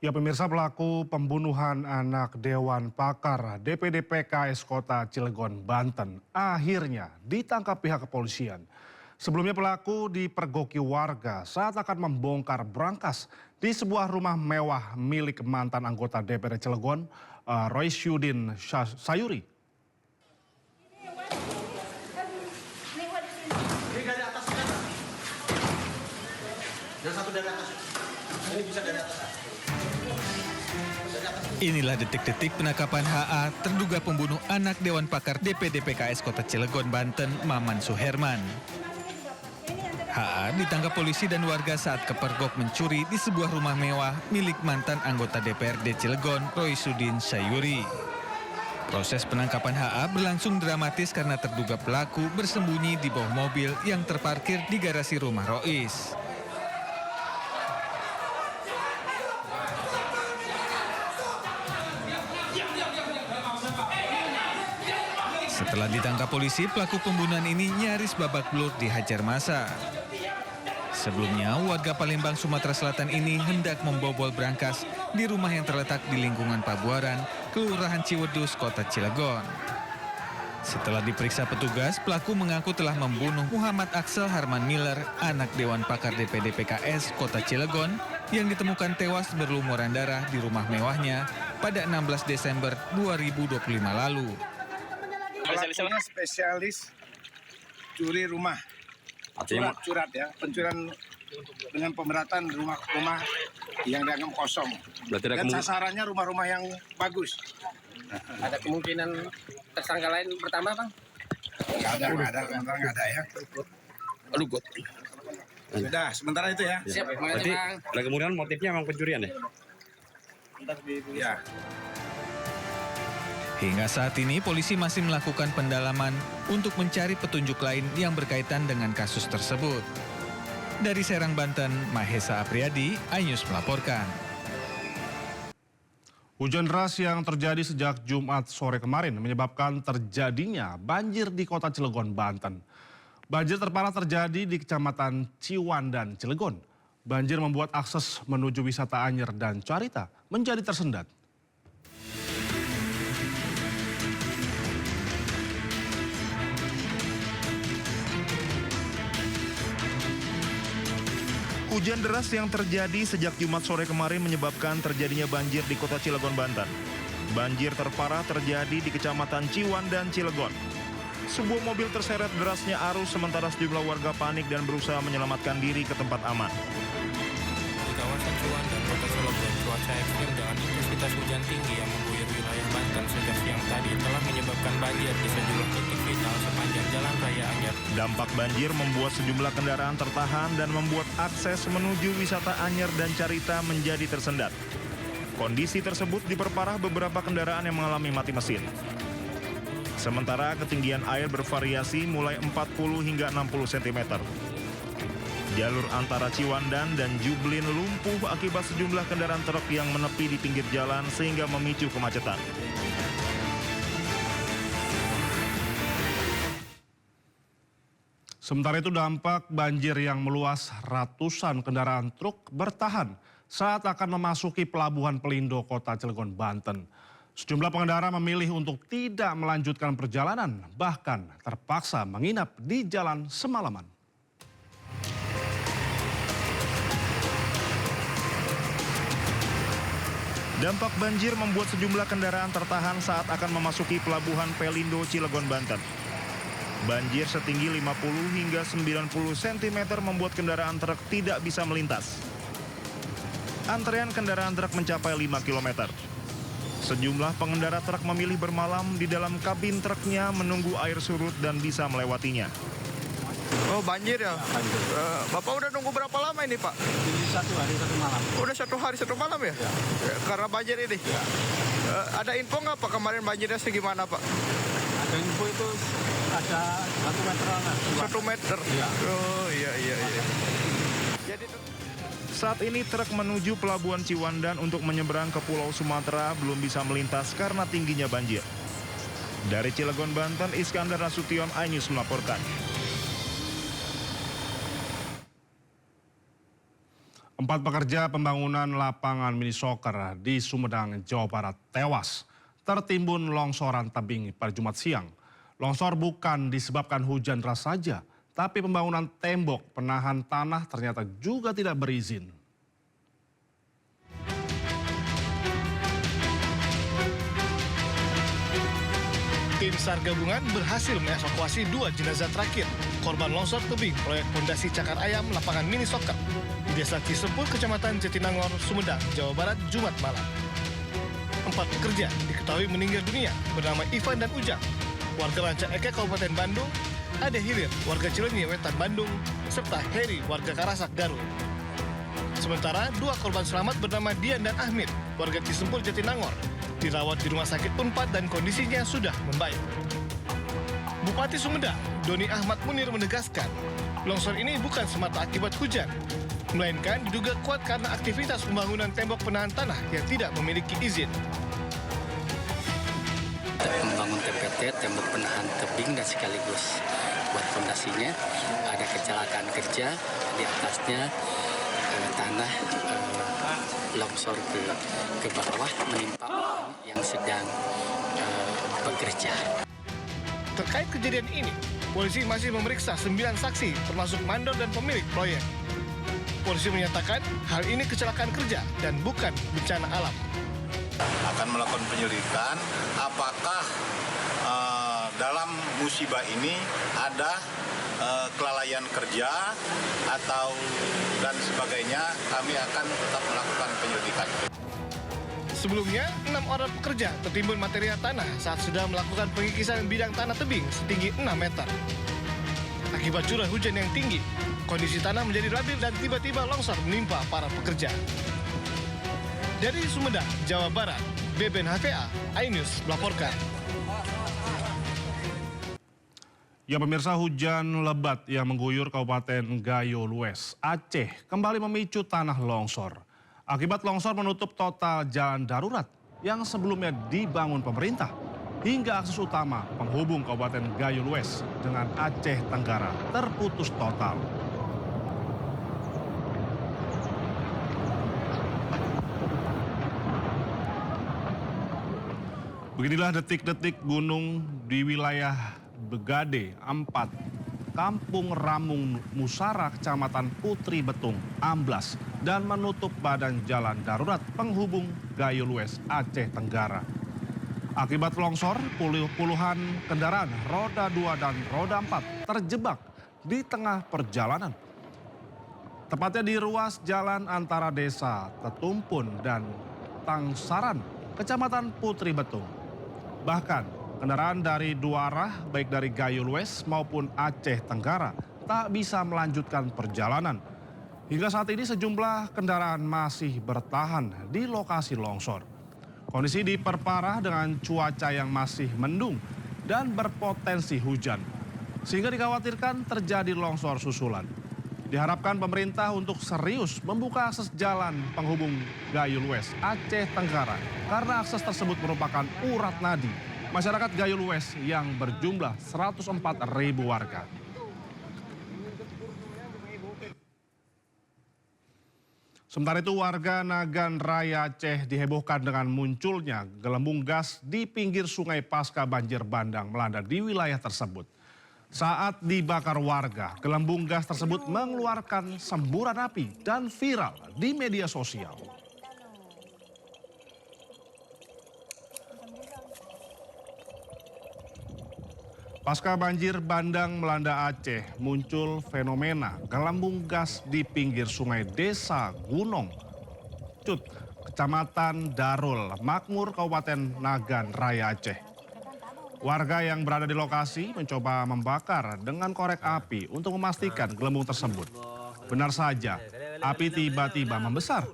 Ya pemirsa, pelaku pembunuhan anak Dewan Pakar DPD PKS Kota Cilegon, Banten akhirnya ditangkap pihak kepolisian. Sebelumnya pelaku dipergoki warga saat akan membongkar brankas di sebuah rumah mewah milik mantan anggota DPD Cilegon, Roysyudin Sayuri. Ini dari atas kan? Yang satu dari atas. Ini bisa dari atas. Inilah detik-detik penangkapan HA, terduga pembunuh anak Dewan Pakar DPD PKS Kota Cilegon, Banten, Maman Suherman. HA ditangkap polisi dan warga saat kepergok mencuri di sebuah rumah mewah milik mantan anggota DPRD Cilegon, Roysyudin Sayuri. Proses penangkapan HA berlangsung dramatis karena terduga pelaku bersembunyi di bawah mobil yang terparkir di garasi rumah Rois. Setelah ditangkap polisi, pelaku pembunuhan ini nyaris babak belur dihajar massa. Sebelumnya, warga Palembang, Sumatera Selatan ini hendak membobol brankas di rumah yang terletak di lingkungan Pabuaran, Kelurahan Ciwedus, Kota Cilegon. Setelah diperiksa petugas, pelaku mengaku telah membunuh Muhammad Axel Harman Miller, anak Dewan Pakar DPD PKS Kota Cilegon, yang ditemukan tewas berlumuran darah di rumah mewahnya pada 16 Desember 2025 lalu. Pelakunya spesialis curi rumah, curat ya, pencurian dengan pemberatan rumah-rumah yang dianggap kosong. Dan sasarannya rumah-rumah yang bagus. Ada kemungkinan tersangka lain bertambah, Bang? Nggak ada ya. Lugut. Sudah, sementara itu ya. Siap, Berarti kemungkinan motifnya memang pencurian ya? Ya. Hingga saat ini polisi masih melakukan pendalaman untuk mencari petunjuk lain yang berkaitan dengan kasus tersebut. Dari Serang, Banten, Mahesa Apriyadi, iNews melaporkan. Hujan deras yang terjadi sejak Jumat sore kemarin menyebabkan terjadinya banjir di Kota Cilegon, Banten. Banjir terparah terjadi di Kecamatan Ciwandan, Cilegon. Banjir membuat akses menuju wisata Anyer dan Carita menjadi tersendat. Hujan deras yang terjadi sejak Jumat sore kemarin menyebabkan terjadinya banjir di Kota Cilegon, Banten. Banjir terparah terjadi di Kecamatan Ciwandan, Cilegon. Sebuah mobil terseret derasnya arus sementara sejumlah warga panik dan berusaha menyelamatkan diri ke tempat aman. Di kawasan Ciwandan, Kota Cilegon, cuaca ekstrim dengan intensitas hujan tinggi yang mengguyur wilayah Banten sejak siang tadi telah menyebabkan banjir di sejumlah titik vital sepanjang Jalan Raya Anyer. Dampak banjir membuat sejumlah kendaraan tertahan dan membuat akses menuju wisata Anyer dan Carita menjadi tersendat. Kondisi tersebut diperparah beberapa kendaraan yang mengalami mati mesin. Sementara ketinggian air bervariasi mulai 40 hingga 60 cm. Jalur antara Ciwandan dan Jublin lumpuh akibat sejumlah kendaraan truk yang menepi di pinggir jalan sehingga memicu kemacetan. Sementara itu dampak banjir yang meluas, ratusan kendaraan truk bertahan saat akan memasuki Pelabuhan Pelindo Kota Cilegon, Banten. Sejumlah pengendara memilih untuk tidak melanjutkan perjalanan, bahkan terpaksa menginap di jalan semalaman. Dampak banjir membuat sejumlah kendaraan tertahan saat akan memasuki Pelabuhan Pelindo Cilegon, Banten. Banjir setinggi 50 hingga 90 cm membuat kendaraan truk tidak bisa melintas. Antrean kendaraan truk mencapai 5 km. Sejumlah pengendara truk memilih bermalam di dalam kabin truknya menunggu air surut dan bisa melewatinya. Oh, banjir ya? Bapak udah nunggu berapa lama ini, Pak? Satu hari satu malam. Udah 1 hari 1 malam ya? Karena banjir ini? Ya. Ada info nggak, Pak, kemarin banjirnya segimana, Pak? Ada info itu ada 1 meter lah. 1 meter? Ya. Oh, iya. Jadi Saat ini truk menuju Pelabuhan Ciwandan untuk menyeberang ke Pulau Sumatera belum bisa melintas karena tingginya banjir. Dari Cilegon, Banten, Iskandar Nasution, iNews melaporkan. 4 pekerja pembangunan lapangan mini soccer di Sumedang, Jawa Barat tewas tertimbun longsoran tebing pada Jumat siang. Longsor bukan disebabkan hujan deras saja, tapi pembangunan tembok penahan tanah ternyata juga tidak berizin. Tim SAR gabungan berhasil mengevakuasi 2 jenazah terakhir korban longsor tebing proyek fondasi Cakar Ayam lapangan mini soccer di Desa Cisempul, Kecamatan Jatinangor, Sumedang, Jawa Barat, Jumat malam. 4 pekerja diketahui meninggal dunia bernama Ivan dan Ujang, warga Ranca Eke, Kabupaten Bandung, Ade Hilir, warga Cileunyi, Wetan, Bandung, serta Heri, warga Karasak, Garut. Sementara 2 korban selamat bernama Dian dan Ahmid, warga Cisempul, Jatinangor, dirawat di Rumah Sakit Unpad dan kondisinya sudah membaik. Bupati Sumedang, Doni Ahmad Munir menegaskan, longsor ini bukan semata akibat hujan, melainkan diduga kuat karena aktivitas pembangunan tembok penahan tanah yang tidak memiliki izin. Membangun TPT, tembok penahan tebing dan sekaligus buat fondasinya, ada kecelakaan kerja di atasnya, tanah longsor ke bawah menimpa orang yang sedang bekerja. Terkait kejadian ini, polisi masih memeriksa 9 saksi termasuk mandor dan pemilik proyek. Polisi menyatakan hal ini kecelakaan kerja dan bukan bencana alam. Akan melakukan penyelidikan apakah dalam musibah ini ada kelalaian kerja atau dan sebagainya, kami akan tetap melakukan penyelidikan. Sebelumnya, 6 orang pekerja tertimbun material tanah saat sedang melakukan pengikisan bidang tanah tebing setinggi 6 meter. Akibat curah hujan yang tinggi, kondisi tanah menjadi labil dan tiba-tiba longsor menimpa para pekerja. Dari Sumedang, Jawa Barat, Beben HVA, iNews melaporkan. Ya pemirsa, hujan lebat yang mengguyur Kabupaten Gayo Lues, Aceh kembali memicu tanah longsor. Akibat longsor menutup total jalan darurat yang sebelumnya dibangun pemerintah hingga akses utama penghubung Kabupaten Gayo Lues dengan Aceh Tenggara terputus total. Beginilah detik-detik gunung di wilayah Begade 4, Kampung Ramung Musara, Kecamatan Putri Betung, amblas dan menutup badan jalan darurat penghubung Gayo Lues, Aceh Tenggara. Akibat longsor, puluhan kendaraan roda 2 dan roda 4 terjebak di tengah perjalanan. Tepatnya di ruas jalan antara desa Tetumpun dan Tangsaran, Kecamatan Putri Betung. Bahkan kendaraan dari 2 arah, baik dari Gayo Lues maupun Aceh Tenggara, tak bisa melanjutkan perjalanan. Hingga saat ini sejumlah kendaraan masih bertahan di lokasi longsor. Kondisi diperparah dengan cuaca yang masih mendung dan berpotensi hujan, sehingga dikhawatirkan terjadi longsor susulan. Diharapkan pemerintah untuk serius membuka akses jalan penghubung Gayo Lues, Aceh Tenggara, karena akses tersebut merupakan urat nadi masyarakat Gayo Lues yang berjumlah 104.000 warga. Sementara itu warga Nagan Raya Aceh dihebohkan dengan munculnya gelembung gas di pinggir sungai pasca banjir bandang melanda di wilayah tersebut. Saat dibakar warga, gelembung gas tersebut mengeluarkan semburan api dan viral di media sosial. Pasca banjir bandang melanda Aceh, muncul fenomena gelembung gas di pinggir sungai Desa Gunung Cut, Kecamatan Darul Makmur, Kabupaten Nagan Raya Aceh. Warga yang berada di lokasi mencoba membakar dengan korek api untuk memastikan gelembung tersebut. Benar saja, api tiba-tiba membesar.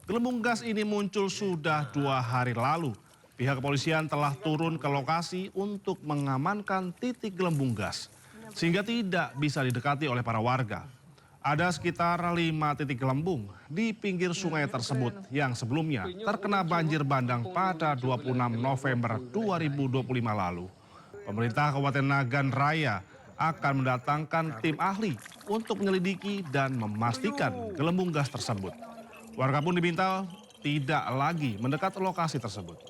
Gelembung gas ini muncul sudah 2 hari lalu. Pihak kepolisian telah turun ke lokasi untuk mengamankan titik gelembung gas, sehingga tidak bisa didekati oleh para warga. Ada sekitar 5 titik gelembung di pinggir sungai tersebut yang sebelumnya terkena banjir bandang pada 26 November 2025 lalu. Pemerintah Kabupaten Nagan Raya akan mendatangkan tim ahli untuk menyelidiki dan memastikan gelembung gas tersebut. Warga pun diminta tidak lagi mendekat lokasi tersebut.